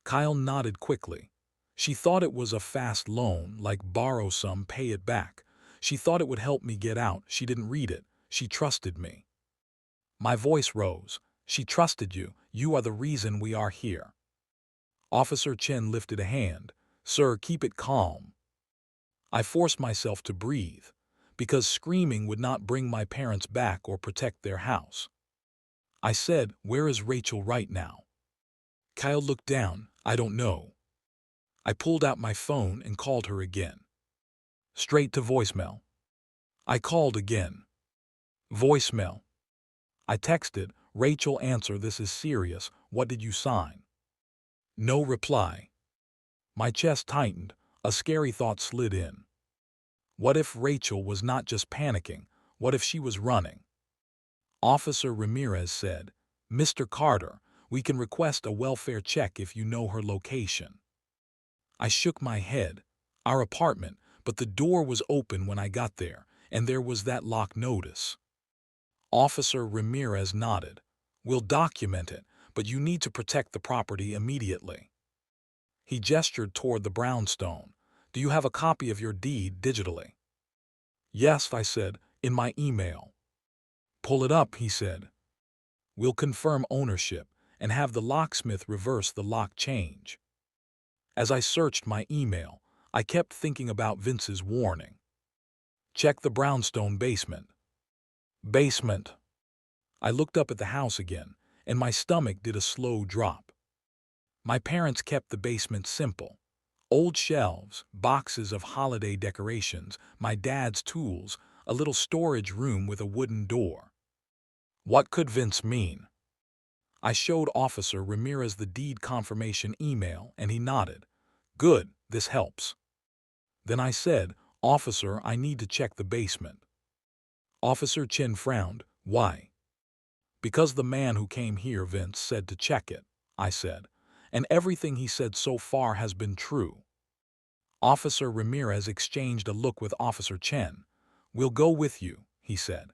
Kyle nodded quickly. She thought it was a fast loan, like borrow some, pay it back. She thought it would help me get out. She didn't read it. She trusted me. My voice rose. She trusted you. You are the reason we are here. Officer Chen lifted a hand. Sir, keep it calm. I forced myself to breathe, because screaming would not bring my parents back or protect their house. I said, where is Rachel right now? Kyle looked down. I don't know. I pulled out my phone and called her again. Straight to voicemail. I called again. Voicemail. I texted, Rachel, answer, this is serious. What did you sign? No reply. My chest tightened. A scary thought slid in. What if Rachel was not just panicking? What if she was running? Officer Ramirez said, Mr. Carter, we can request a welfare check if you know her location. I shook my head. Our apartment, but the door was open when I got there, and there was that lock notice. Officer Ramirez nodded. We'll document it, but you need to protect the property immediately. He gestured toward the Brownstone. Do you have a copy of your deed digitally? Yes, I said, in my email. Pull it up, he said. We'll confirm ownership and have the locksmith reverse the lock change. As I searched my email, I kept thinking about Vince's warning. Check the Brownstone basement. Basement. I looked up at the house again, and my stomach did a slow drop. My parents kept the basement simple. Old shelves, boxes of holiday decorations, my dad's tools, a little storage room with a wooden door. What could Vince mean? I showed Officer Ramirez the deed confirmation email, and he nodded. Good, this helps. Then I said, Officer, I need to check the basement. Officer Chen frowned. Why? Because the man who came here, Vince, said to check it, I said, and everything he said so far has been true. Officer Ramirez exchanged a look with Officer Chen. We'll go with you, he said.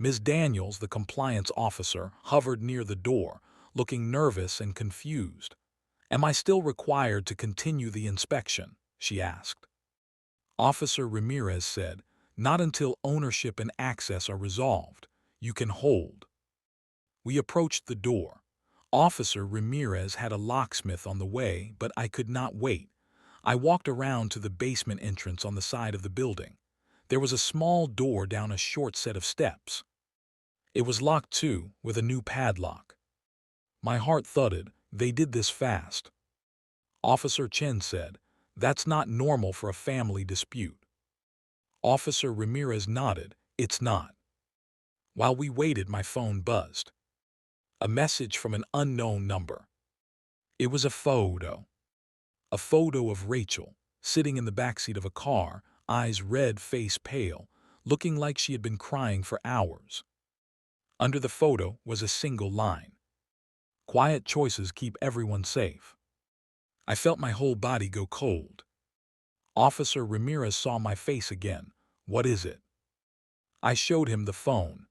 Ms. Daniels, the compliance officer, hovered near the door, looking nervous and confused. Am I still required to continue the inspection? She asked. Officer Ramirez said, not until ownership and access are resolved. You can hold. We approached the door. Officer Ramirez had a locksmith on the way, but I could not wait. I walked around to the basement entrance on the side of the building. There was a small door down a short set of steps. It was locked too, with a new padlock. My heart thudded. They did this fast. Officer Chen said, "That's not normal for a family dispute." Officer Ramirez nodded, "It's not." While we waited, my phone buzzed. A message from an unknown number. It was a photo. A photo of Rachel, sitting in the backseat of a car, eyes red, face pale, looking like she had been crying for hours. Under the photo was a single line. "Quiet choices keep everyone safe." I felt my whole body go cold. Officer Ramirez saw my face again. "What is it?" I showed him the phone.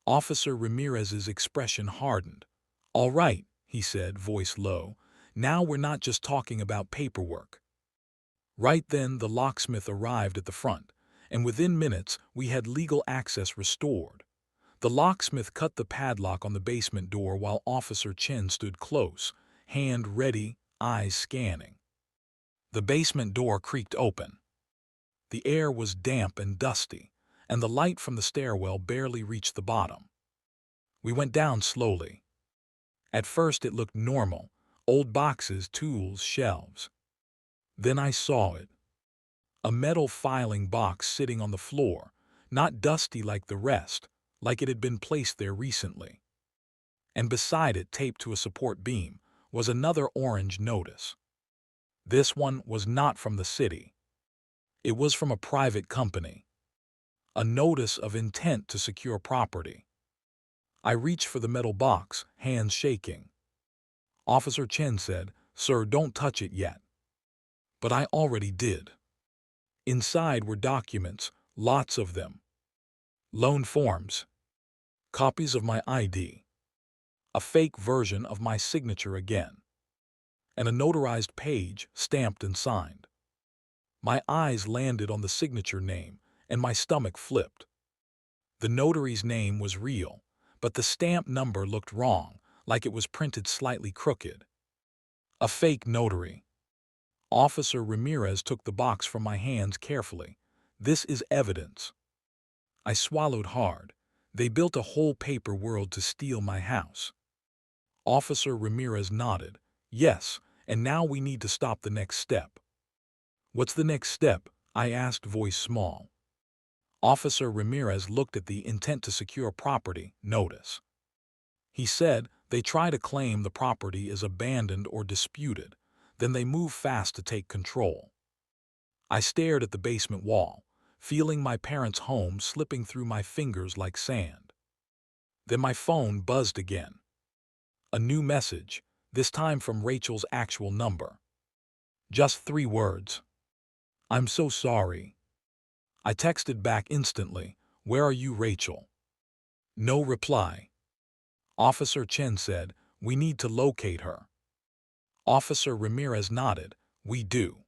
Officer Ramirez's expression hardened. "All right," he said, voice low. "Now we're not just talking about paperwork." Right then, the locksmith arrived at the front, and within minutes we had legal access restored. The locksmith cut the padlock on the basement door while Officer Chen stood close, hand ready, eyes scanning. The basement door creaked open. The air was damp and dusty, and the light from the stairwell barely reached the bottom. We went down slowly. At first it looked normal, old boxes, tools, shelves. Then I saw it. A metal filing box sitting on the floor, not dusty like the rest, like it had been placed there recently. And beside it, taped to a support beam, was another orange notice. This one was not from the city. It was from a private company. A notice of intent to secure property. I reached for the metal box, hands shaking. Officer Chen said, "Sir, don't touch it yet." But I already did. Inside were documents, lots of them. Loan forms, copies of my ID, a fake version of my signature again, and a notarized page stamped and signed. My eyes landed on the signature name, and my stomach flipped. The notary's name was real, but the stamp number looked wrong, like it was printed slightly crooked. A fake notary. Officer Ramirez took the box from my hands carefully. "This is evidence." I swallowed hard. They built a whole paper world to steal my house. Officer Ramirez nodded. "Yes, and now we need to stop the next step." "What's the next step?" I asked, voice small. Officer Ramirez looked at the intent to secure property notice. He said, "They try to claim the property is abandoned or disputed, then they move fast to take control." I stared at the basement wall, feeling my parents' home slipping through my fingers like sand. Then my phone buzzed again. A new message, this time from Rachel's actual number. Just 3 words. "I'm so sorry." I texted back instantly, "Where are you, Rachel?" No reply. Officer Chen said, "We need to locate her." Officer Ramirez nodded, "We do."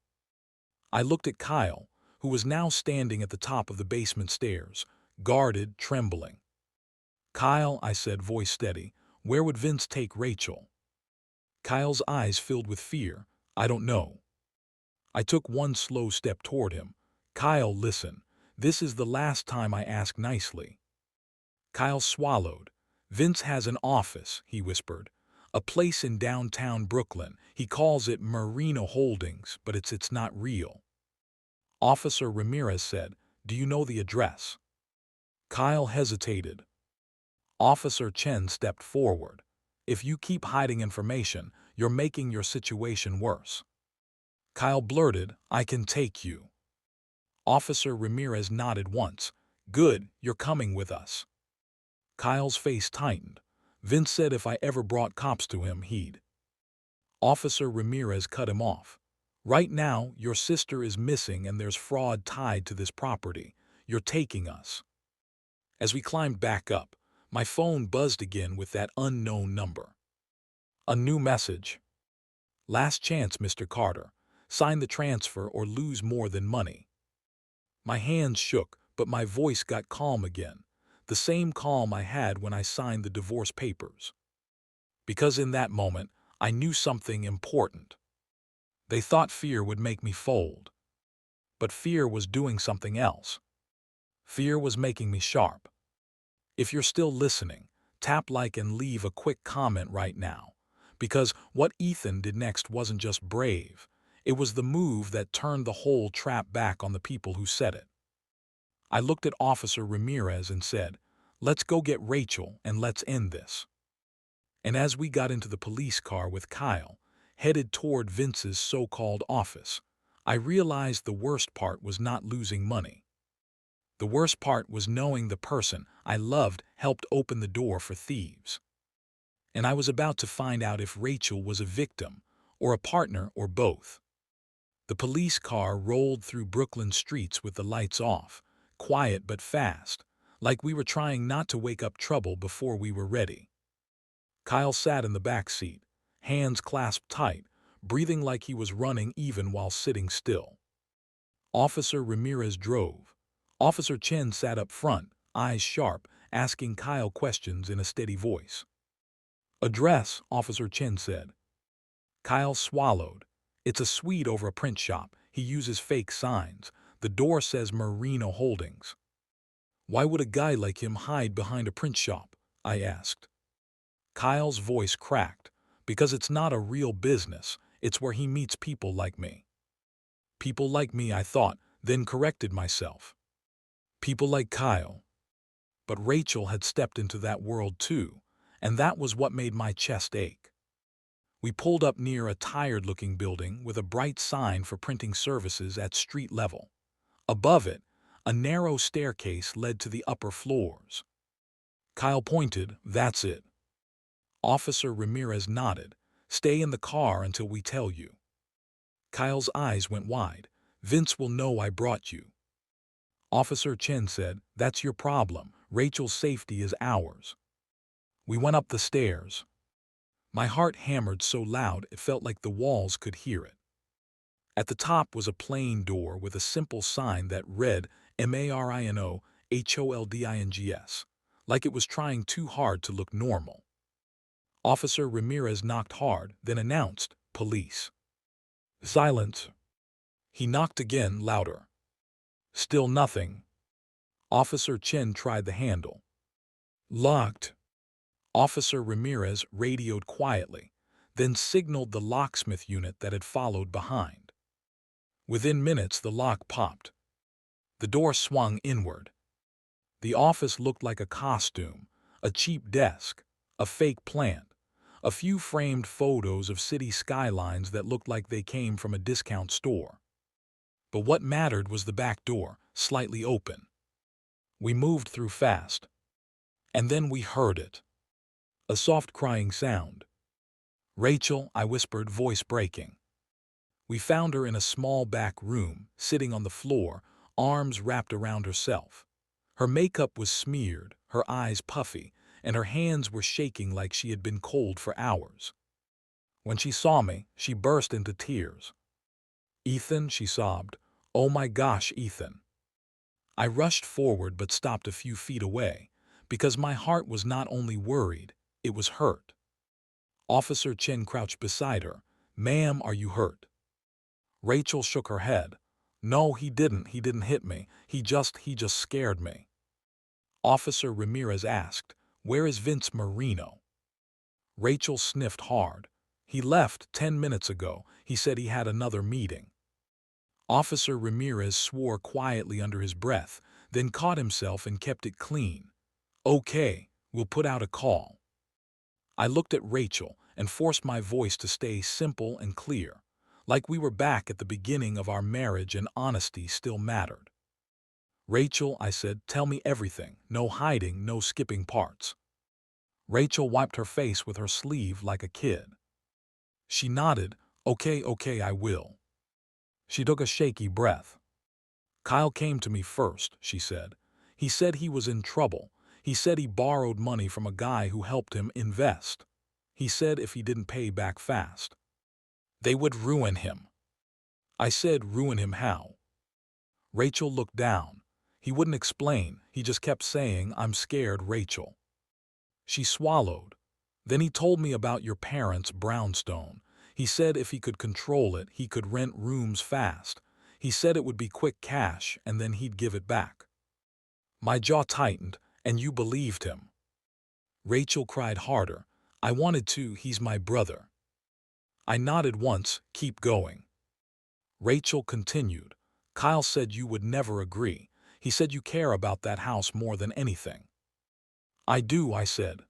I looked at Kyle, who was now standing at the top of the basement stairs, guarded, trembling. "Kyle," I said, voice steady, "where would Vince take Rachel?" Kyle's eyes filled with fear. "I don't know." I took one slow step toward him. "Kyle, listen. This is the last time I ask nicely." Kyle swallowed. "Vince has an office," he whispered. "A place in downtown Brooklyn. He calls it Marina Holdings, but it's not real." Officer Ramirez said, "Do you know the address?" Kyle hesitated. Officer Chen stepped forward. "If you keep hiding information, you're making your situation worse." Kyle blurted, "I can take you." Officer Ramirez nodded once. "Good, you're coming with us." Kyle's face tightened. "Vince said if I ever brought cops to him, he'd—" Officer Ramirez cut him off. "Right now, your sister is missing and there's fraud tied to this property. You're taking us." As we climbed back up, my phone buzzed again with that unknown number. A new message. "Last chance, Mr. Carter. Sign the transfer or lose more than money." My hands shook, but my voice got calm again, the same calm I had when I signed the divorce papers. Because in that moment, I knew something important. They thought fear would make me fold. But fear was doing something else. Fear was making me sharp. If you're still listening, tap like and leave a quick comment right now, Because what Ethan did next wasn't just brave. It was the move that turned the whole trap back on the people who set it. I looked at Officer Ramirez and said, "Let's go get Rachel and let's end this." And as we got into the police car with Kyle, headed toward Vince's so-called office, I realized the worst part was not losing money. The worst part was knowing the person I loved helped open the door for thieves. And I was about to find out if Rachel was a victim, or a partner, or both. The police car rolled through Brooklyn streets with the lights off, quiet but fast, like we were trying not to wake up trouble before we were ready. Kyle sat in the back seat, hands clasped tight, breathing like he was running even while sitting still. Officer Ramirez drove. Officer Chen sat up front, eyes sharp, asking Kyle questions in a steady voice. "Address," Officer Chen said. Kyle swallowed. "It's a suite over a print shop. He uses fake signs. The door says Marino Holdings." "Why would a guy like him hide behind a print shop?" I asked. Kyle's voice cracked. "Because it's not a real business. It's where he meets people like me." People like me, I thought, then corrected myself. People like Kyle. But Rachel had stepped into that world too, and that was what made my chest ache. We pulled up near a tired-looking building with a bright sign for printing services at street level. Above it, a narrow staircase led to the upper floors. Kyle pointed, "That's it." Officer Ramirez nodded. "Stay in the car until we tell you." Kyle's eyes went wide. "Vince will know I brought you." Officer Chen said, "That's your problem. Rachel's safety is ours." We went up the stairs. My heart hammered so loud it felt like the walls could hear it. At the top was a plain door with a simple sign that read Marino Holdings, like it was trying too hard to look normal. Officer Ramirez knocked hard, then announced, "Police." "Silence." He knocked again, louder. Still nothing. Officer Chen tried the handle. "Locked." Officer Ramirez radioed quietly, then signaled the locksmith unit that had followed behind. Within minutes, the lock popped. The door swung inward. The office looked like a costume, a cheap desk, a fake plant, a few framed photos of city skylines that looked like they came from a discount store. But what mattered was the back door, slightly open. We moved through fast. And then we heard it. A soft crying sound. "Rachel," I whispered, voice breaking. We found her in a small back room, sitting on the floor, arms wrapped around herself. Her makeup was smeared, her eyes puffy, and her hands were shaking like she had been cold for hours. When she saw me, she burst into tears. "Ethan," she sobbed. "Oh my gosh, Ethan." I rushed forward but stopped a few feet away, because my heart was not only worried, it was hurt. Officer Chen crouched beside her. "Ma'am, are you hurt?" Rachel shook her head. "No, he didn't hit me. He just scared me." Officer Ramirez asked, "Where is Vince Marino?" Rachel sniffed hard. "He left 10 minutes ago. He said he had another meeting." Officer Ramirez swore quietly under his breath, then caught himself and kept it clean. "Okay, we'll put out a call." I looked at Rachel and forced my voice to stay simple and clear, like we were back at the beginning of our marriage and honesty still mattered. "Rachel," I said, "tell me everything. No hiding, no skipping parts." Rachel wiped her face with her sleeve like a kid. She nodded. Okay, I will." She took a shaky breath. "Kyle came to me first," she said. "He said he was in trouble. He said he borrowed money from a guy who helped him invest. He said if he didn't pay back fast, they would ruin him." I said, "Ruin him how?" Rachel looked down. "He wouldn't explain. He just kept saying, 'I'm scared, Rachel.'" She swallowed. "Then he told me about your parents' Brownstone. He said if he could control it, he could rent rooms fast. He said it would be quick cash and then he'd give it back." My jaw tightened. "And you believed him?" Rachel cried harder. I wanted to, he's my brother. I nodded once, keep going. Rachel continued. Kyle said you would never agree. He said you care about that house more than anything. I do, I said.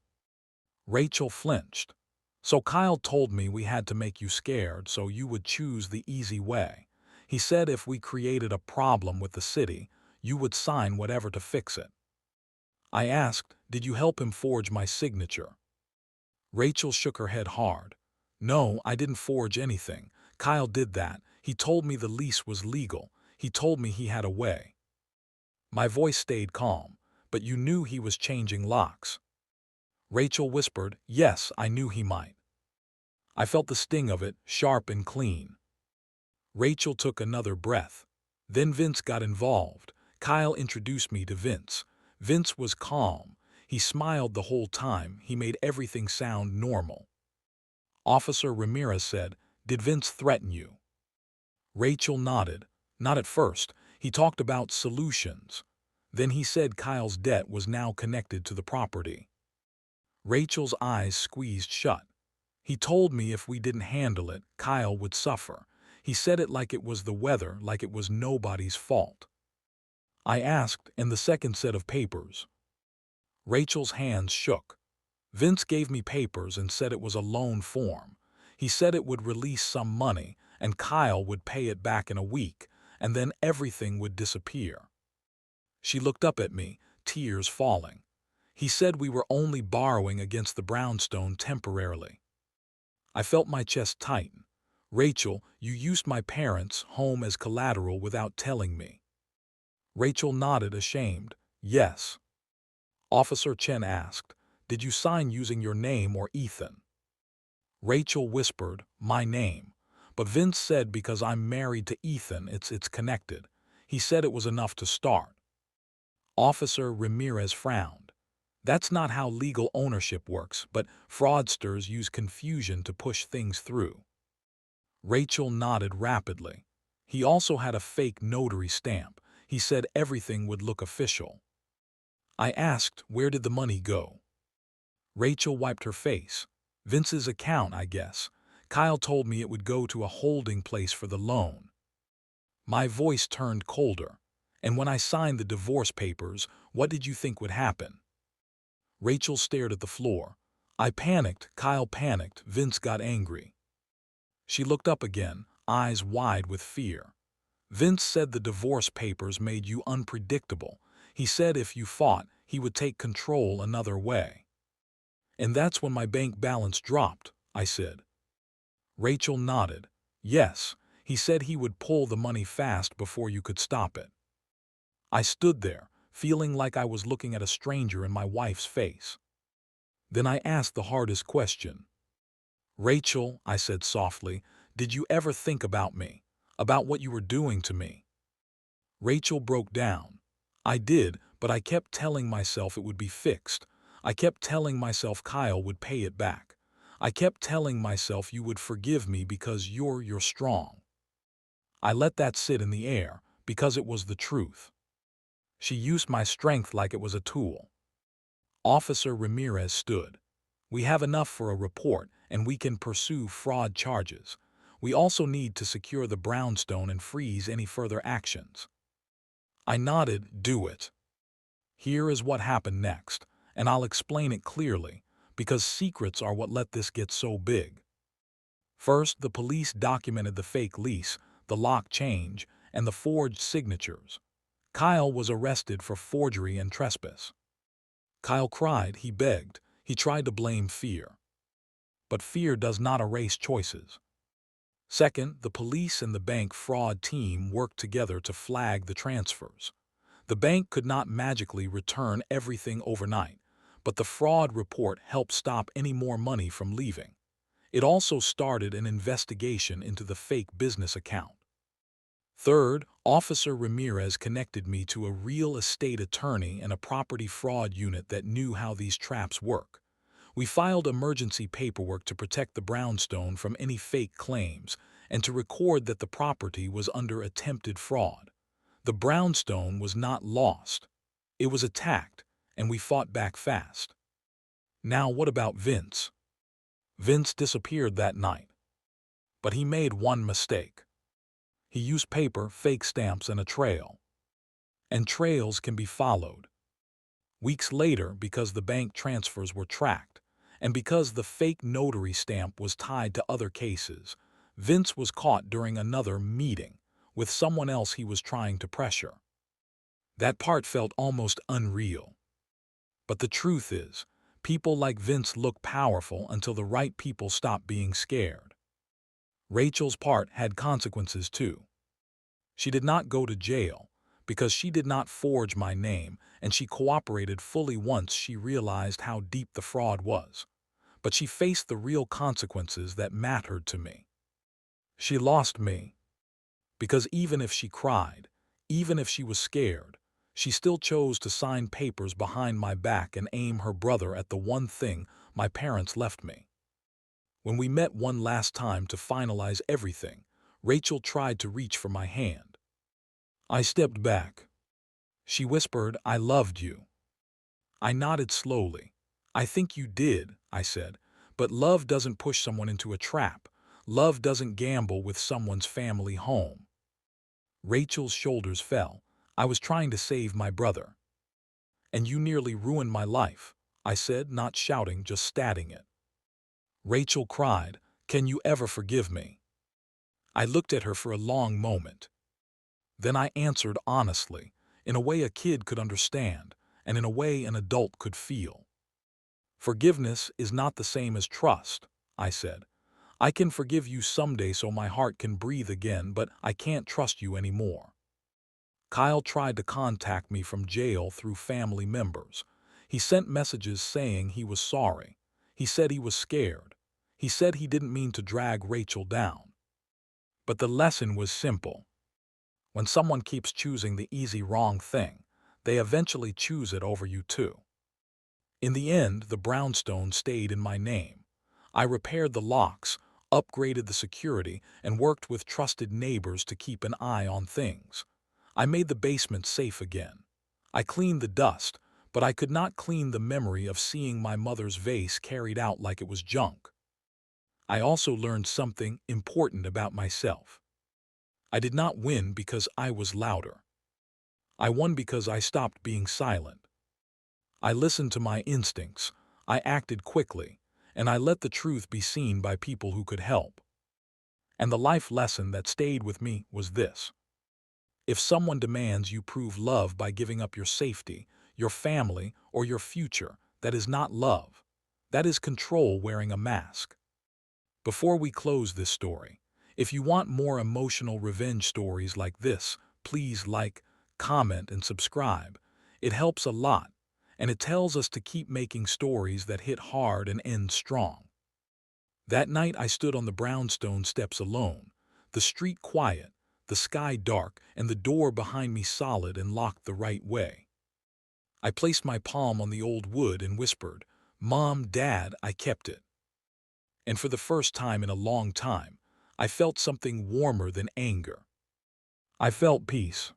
Rachel flinched. So Kyle told me we had to make you scared so you would choose the easy way. He said if we created a problem with the city, you would sign whatever to fix it. I asked, did you help him forge my signature? Rachel shook her head hard. No, I didn't forge anything. Kyle did that. He told me the lease was legal. He told me he had a way. My voice stayed calm, but you knew he was changing locks. Rachel whispered, yes, I knew he might. I felt the sting of it, sharp and clean. Rachel took another breath. Then Vince got involved. Kyle introduced me to Vince. Vince was calm. He smiled the whole time. He made everything sound normal. Officer Ramirez said, did Vince threaten you? Rachel nodded. Not at first. He talked about solutions. Then he said Kyle's debt was now connected to the property. Rachel's eyes squeezed shut. He told me if we didn't handle it, Kyle would suffer. He said it like it was the weather, like it was nobody's fault. I asked, and the second set of papers. Rachel's hands shook. Vince gave me papers and said it was a loan form. He said it would release some money, and Kyle would pay it back in a week, and then everything would disappear. She looked up at me, tears falling. He said we were only borrowing against the Brownstone temporarily. I felt my chest tighten. Rachel, you used my parents' home as collateral without telling me. Rachel nodded, ashamed. Yes. Officer Chen asked, did you sign using your name or Ethan? Rachel whispered, my name. But Vince said because I'm married to Ethan, it's connected. He said it was enough to start. Officer Ramirez frowned. That's not how legal ownership works, but fraudsters use confusion to push things through. Rachel nodded rapidly. He also had a fake notary stamp. He said everything would look official. I asked, where did the money go? Rachel wiped her face. Vince's account, I guess. Kyle told me it would go to a holding place for the loan. My voice turned colder. And when I signed the divorce papers, what did you think would happen? Rachel stared at the floor. I panicked, Kyle panicked, Vince got angry. She looked up again, eyes wide with fear. Vince said the divorce papers made you unpredictable. He said if you fought, he would take control another way. And that's when my bank balance dropped, I said. Rachel nodded. Yes, he said he would pull the money fast before you could stop it. I stood there, feeling like I was looking at a stranger in my wife's face. Then I asked the hardest question. Rachel, I said softly, did you ever think about me, about what you were doing to me? Rachel broke down. I did, but I kept telling myself it would be fixed. I kept telling myself Kyle would pay it back. I kept telling myself you would forgive me because you're strong. I let that sit in the air because it was the truth. She used my strength like it was a tool. Officer Ramirez stood. We have enough for a report, and we can pursue fraud charges. We also need to secure the Brownstone and freeze any further actions. I nodded, do it. Here is what happened next, and I'll explain it clearly, because secrets are what let this get so big. First, the police documented the fake lease, the lock change, and the forged signatures. Kyle was arrested for forgery and trespass. Kyle cried, he begged, he tried to blame fear. But fear does not erase choices. Second, the police and the bank fraud team worked together to flag the transfers. The bank could not magically return everything overnight, but the fraud report helped stop any more money from leaving. It also started an investigation into the fake business account. Third, Officer Ramirez connected me to a real estate attorney and a property fraud unit that knew how these traps work. We filed emergency paperwork to protect the Brownstone from any fake claims and to record that the property was under attempted fraud. The Brownstone was not lost. It was attacked, and we fought back fast. Now what about Vince? Vince disappeared that night, but he made one mistake. He used paper, fake stamps, and a trail. And trails can be followed. Weeks later, because the bank transfers were tracked, and because the fake notary stamp was tied to other cases, Vince was caught during another meeting with someone else he was trying to pressure. That part felt almost unreal. But the truth is, people like Vince look powerful until the right people stop being scared. Rachel's part had consequences too. She did not go to jail because she did not forge my name, and she cooperated fully once she realized how deep the fraud was. But she faced the real consequences that mattered to me. She lost me because even if she cried, even if she was scared, she still chose to sign papers behind my back and aim her brother at the one thing my parents left me. When we met one last time to finalize everything, Rachel tried to reach for my hand. I stepped back. She whispered, "I loved you." I nodded slowly. "I think you did," I said, "but love doesn't push someone into a trap. Love doesn't gamble with someone's family home." Rachel's shoulders fell. "I was trying to save my brother." "And you nearly ruined my life," I said, not shouting, just stating it. Rachel cried, "Can you ever forgive me?" I looked at her for a long moment. Then I answered honestly, in a way a kid could understand, and in a way an adult could feel. "Forgiveness is not the same as trust," I said. "I can forgive you someday so my heart can breathe again, but I can't trust you anymore." Kyle tried to contact me from jail through family members. He sent messages saying he was sorry. He said he was scared. He said he didn't mean to drag Rachel down. But the lesson was simple. When someone keeps choosing the easy wrong thing, they eventually choose it over you too. In the end, the Brownstone stayed in my name. I repaired the locks, upgraded the security, and worked with trusted neighbors to keep an eye on things. I made the basement safe again. I cleaned the dust, but I could not clean the memory of seeing my mother's vase carried out like it was junk. I also learned something important about myself. I did not win because I was louder. I won because I stopped being silent. I listened to my instincts, I acted quickly, and I let the truth be seen by people who could help. And the life lesson that stayed with me was this. If someone demands you prove love by giving up your safety, your family, or your future, that is not love. That is control wearing a mask. Before we close this story, if you want more emotional revenge stories like this, please like, comment, and subscribe. It helps a lot, and it tells us to keep making stories that hit hard and end strong. That night I stood on the Brownstone steps alone, the street quiet, the sky dark, and the door behind me solid and locked the right way. I placed my palm on the old wood and whispered, "Mom, Dad, I kept it." And for the first time in a long time, I felt something warmer than anger. I felt peace.